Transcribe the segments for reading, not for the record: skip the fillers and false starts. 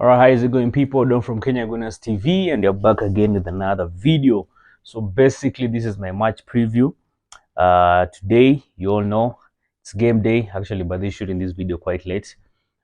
Alright, how is it going, people? Don from Kenya Gunners TV, and you're back again with another video. So basically, this is my match preview. Today, you all know it's game day. Actually, but they're shooting this video quite late.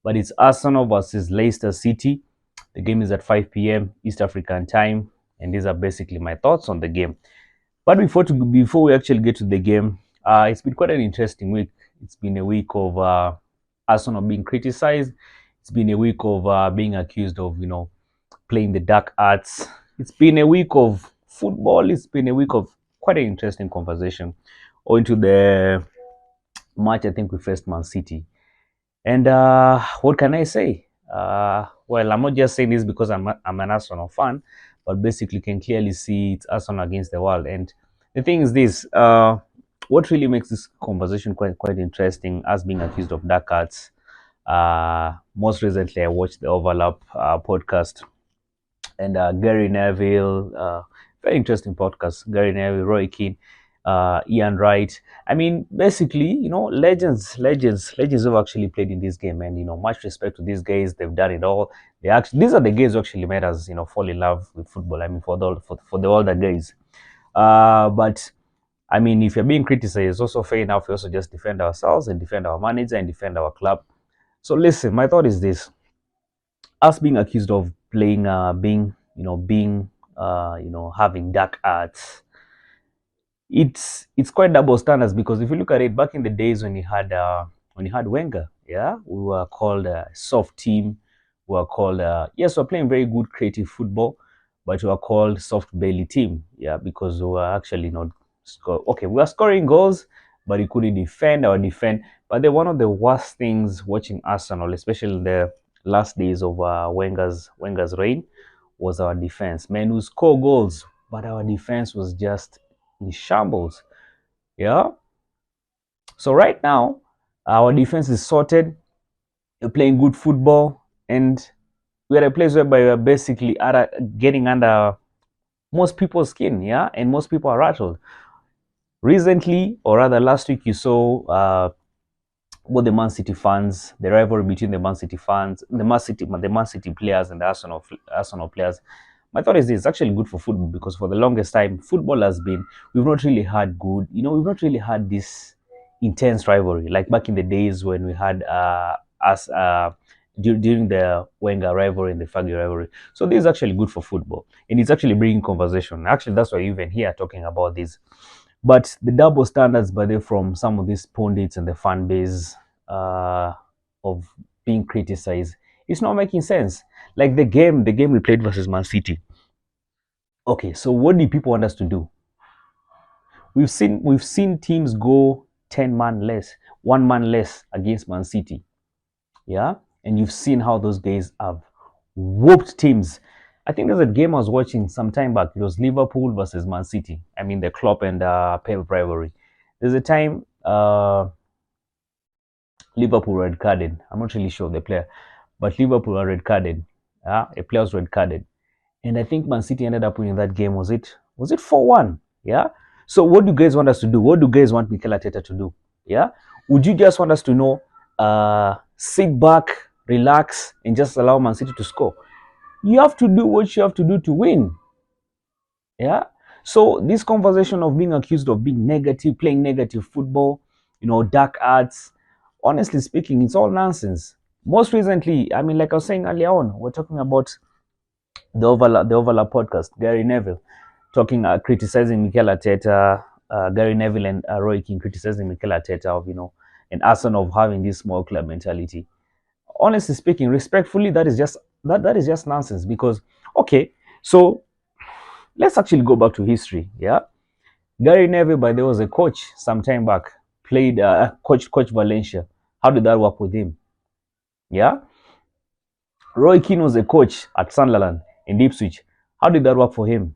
But it's Arsenal versus Leicester City. The game is at 5 p.m. East African time, and these are basically my thoughts on the game. But before we actually get to the game, it's been quite an interesting week. It's been a week of Arsenal being criticized. It's been a week of being accused of, playing the dark arts. It's been a week of football. It's been a week of quite an interesting conversation owing to the match, I think, we faced Man City. And what can I say? Well, I'm not just saying this because I'm an Arsenal fan, but basically can clearly see it's Arsenal against the world. And the thing is this, what really makes this conversation quite interesting, us being accused of dark arts. Most recently, I watched the Overlap podcast, and Gary Neville, very interesting podcast. Gary Neville, Roy Keane, Ian Wright. I mean, basically, legends who have actually played in this game, and much respect to these guys. They've done it all. These are the guys who actually made us, fall in love with football. I mean, for the older guys. But I mean, if you're being criticized, it's also fair enough. We also just defend ourselves and defend our manager and defend our club. So listen, my thought is this: us being accused of playing, having dark arts. It's quite double standards, because if you look at it, back in the days when you had Wenger, yeah, we were called a soft team. We were called yes, we're playing very good creative football, but we were called soft belly team, yeah, because we were actually not we were scoring goals, but we couldn't defend our defend. But one of the worst things watching Arsenal, especially in the last days of Wenger's reign, was our defense. Man, we score goals, but our defense was just in shambles. Yeah. So right now, our defense is sorted. We're playing good football, and we're at a place whereby we're basically getting under most people's skin. Yeah, and most people are rattled. Recently, or rather last week, you saw both the Man City fans, the rivalry between the Man City fans, the Man City players, and the Arsenal players. My thought is this: it's actually good for football, because for the longest time, football has been, we've not really had this intense rivalry like back in the days when we had during the Wenger rivalry and the Fergie rivalry. So this is actually good for football, and it's actually bringing conversation. Actually, that's why even here talking about this. But the double standards, from some of these pundits and the fan base of being criticized, it's not making sense. Like the game we played versus Man City. Okay, so what do people want us to do? We've seen teams go 10 man less, 1 man less against Man City. Yeah, and you've seen how those guys have whooped teams. I think there's a game I was watching some time back. It was Liverpool versus Man City. I mean, the Klopp and Pep rivalry. There's a time Liverpool red carded. I'm not really sure of the player, but Liverpool were red carded. A player was red carded, and I think Man City ended up winning that game. Was it 4-1? Yeah. So what do you guys want us to do? What do you guys want Mikel Arteta to do? Yeah. Would you just want us to sit back, relax, and just allow Man City to score? You have to do what you have to do to win. Yeah. So this conversation of being accused of being negative, playing negative football, dark arts, honestly speaking, it's all nonsense. Most recently, I mean, like I was saying earlier on, we're talking about the Overlap podcast, Gary Neville criticizing Mikel Arteta, Gary Neville and Roy Keane criticizing Mikel Arteta of, and Arsenal of having this small club mentality. Honestly speaking, respectfully, that is just nonsense, because okay, so let's actually go back to history. Yeah, Gary Neville, by the way, was a coach some time back, played coach Valencia. How did that work with him? Yeah. Roy Keane was a coach at Sunderland in Ipswich. How did that work for him?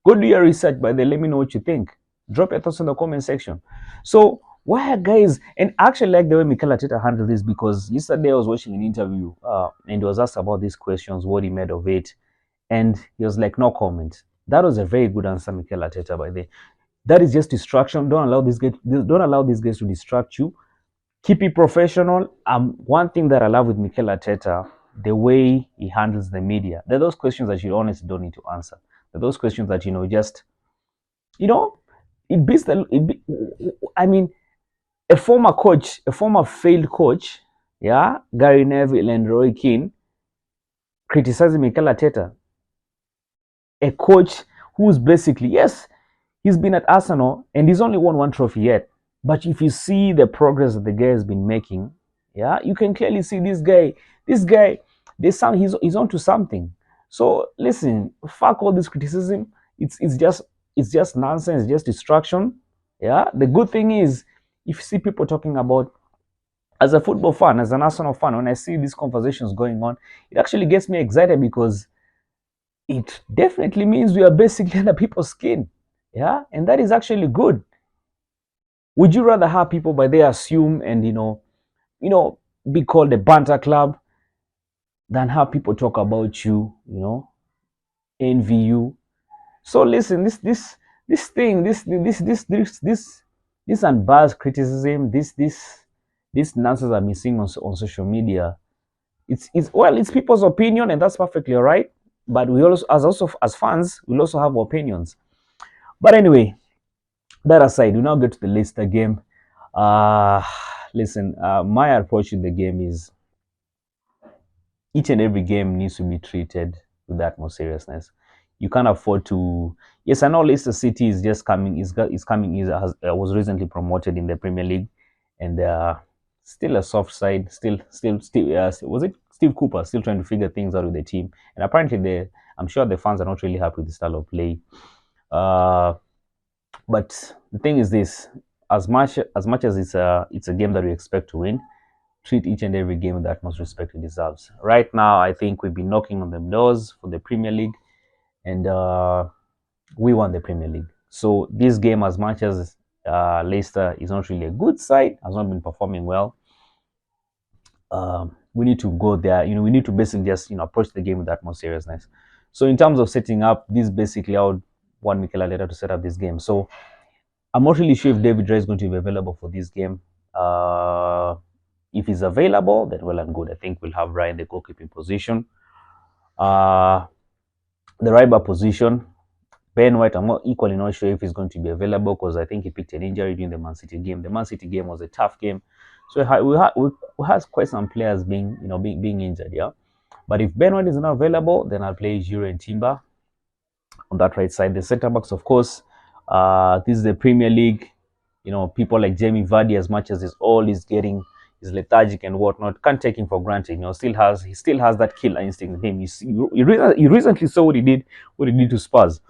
Go do your research, by the way. Let me know what you think. Drop your thoughts in the comment section. So why are guys, and I actually like the way Mikel Arteta handled this, because yesterday I was watching an interview and he was asked about these questions, what he made of it, and he was like, no comment. That was a very good answer, Mikel Arteta, by the way. That is just distraction. Don't allow these guys to distract you. Keep it professional. One thing that I love with Mikel Arteta, the way he handles the media. There are those questions that you honestly don't need to answer. There are those questions that just it beats I mean, a former coach, a former failed coach, yeah, Gary Neville and Roy Keane, criticizing Mikel Arteta, a coach who's basically, yes, he's been at Arsenal and he's only won one trophy yet. But if you see the progress that the guy has been making, yeah, you can clearly see this guy, he's onto something. So listen, fuck all this criticism. It's just nonsense, it's just distraction. Yeah. The good thing is, if you see people talking about, as a football fan, as an Arsenal fan, when I see these conversations going on, it actually gets me excited because it definitely means we are basically under people's skin. Yeah, and that is actually good. Would you rather have people by they assume and be called a banter club than have people talk about you, envy you? So listen, this thing, this unbiased criticism, this nonsense I've been seeing on social media, it's people's opinion, and that's perfectly all right. But we as fans, we'll also have opinions. But anyway, that aside, we now get to the Leicester game. Uh Listen, my approach to the game is each and every game needs to be treated with that more seriousness. You can't afford to. Yes, I know Leicester City is just coming. Is coming. Was recently promoted in the Premier League, and still a soft side. Still. Was it Steve Cooper still trying to figure things out with the team? And apparently, I'm sure the fans are not really happy with the style of play. But the thing is this: as much as it's a game that we expect to win, treat each and every game with that most respect it deserves. Right now, I think we've been knocking on the doors for the Premier League, and we won the Premier League. So this game, as much as Leicester is not really a good side, has not been performing well, we need to go there. We need to basically just approach the game with that more seriousness. So in terms of setting up, this basically I would want Mikel Arteta to set up this game. So I'm not really sure if David Ray is going to be available for this game. If he's available, then well and good. I think we'll have Ryan in the goalkeeping position. The right back position, Ben White, I'm not equally not sure if he's going to be available because I think he picked an injury during the Man City game. The Man City game was a tough game, so we had quite some players being injured. Yeah, but if Ben White is not available, then I'll play Giroud and Timber on that right side. The centre backs, of course. This is the Premier League. People like Jamie Vardy, as much as he's getting is lethargic and whatnot, can't take him for granted. He still has that killer instinct in him. You recently saw what he did to Spurs.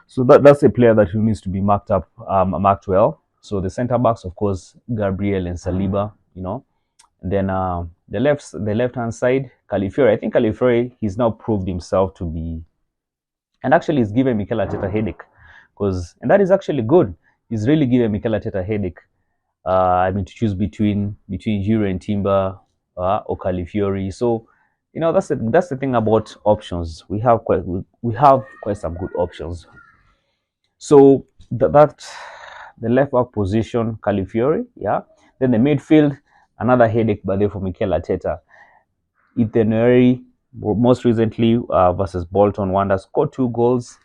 So that's a player that needs to be marked well. So the centre backs, of course, Gabriel and Saliba. And then the left hand side, Calafiori. I think Calafiori, he's now proved himself to be, and actually he's given Mikel Arteta a headache, and that is actually good. He's really given Mikel Arteta a headache. To choose between Giroud and Timber or Calafiori. So that's the thing about options. We have quite some good options. So the left back position, Calafiori, yeah. Then the midfield, another headache by the way for Mikel Arteta. Ethan most recently versus Bolton Wanderers, scored 2 goals,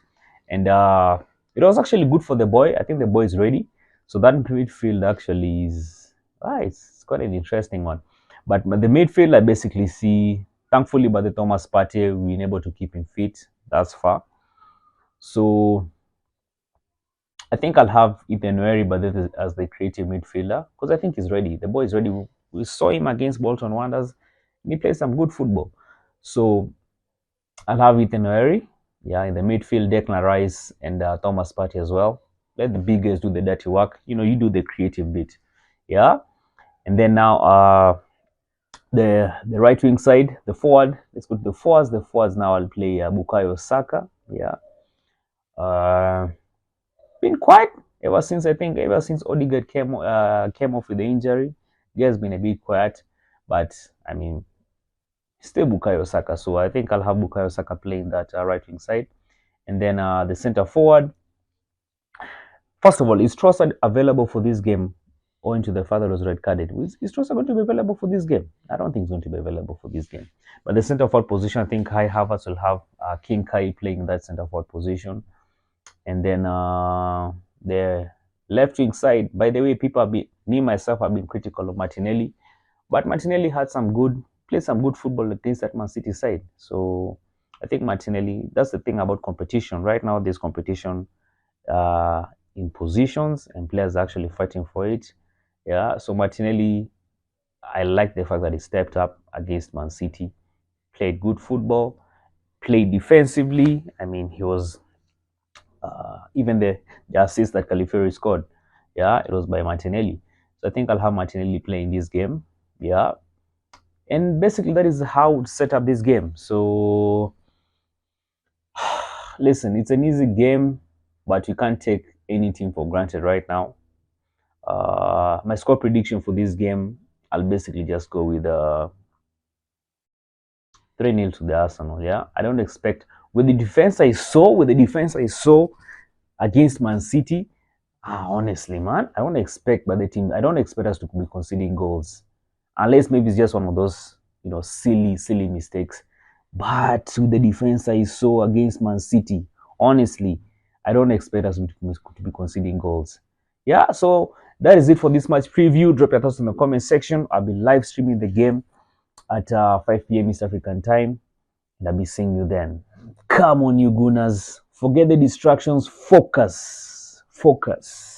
and it was actually good for the boy. I think the boy is ready. So that midfield actually is it's quite an interesting one. But the midfield, I basically see, thankfully, by the Thomas Partey, we've been able to keep him fit thus far. So I think I'll have Ethan as the creative midfielder because I think he's ready. The boy is ready. We saw him against Bolton Wanderers. He played some good football. So I'll have Ethan in the midfield, Declan Rice and Thomas Partey as well. Let the big guys do the dirty work. You do the creative bit. Yeah. And then now the right wing side, the forward. Let's go to the forwards. The forwards now I'll play Bukayo Saka. Yeah. Been quiet ever since Odegaard came off with the injury. He has been a bit quiet, but still Bukayo Saka. So I think I'll have Bukayo Saka playing that right wing side, and then the center forward. First of all, is Trossard available for this game owing to the fact that he was red carded. Is Trossard going to be available for this game? I don't think he's going to be available for this game. But the centre forward position, I think Kai Havertz will have King Kai playing that centre forward position. And then the left wing side, by the way, me myself have been critical of Martinelli, but Martinelli played some good football against that Man City side. So I think Martinelli, that's the thing about competition. Right now, there's competition in positions and players are actually fighting for it. Yeah, so Martinelli, I like the fact that he stepped up against Man City, played good football, played defensively. I mean, he was even the assist that Califieri scored, yeah, it was by Martinelli. So I think I'll have Martinelli playing this game, yeah. And basically, that is how to set up this game. So, listen, it's an easy game, but you can't take anything for granted right now. My score prediction for this game, I'll basically just go with 3-0 to the Arsenal. Yeah, I don't expect with the defense I saw against Man City. Honestly, man, I don't expect I don't expect us to be conceding goals, unless maybe it's just one of those silly mistakes. But with the defense I saw against Man City, honestly, I don't expect us to be conceding goals. Yeah, so that is it for this match preview. Drop your thoughts in the comment section. I'll be live streaming the game at 5 p.m. East African time, and I'll be seeing you then. Come on, you Gunners. Forget the distractions. Focus. Focus.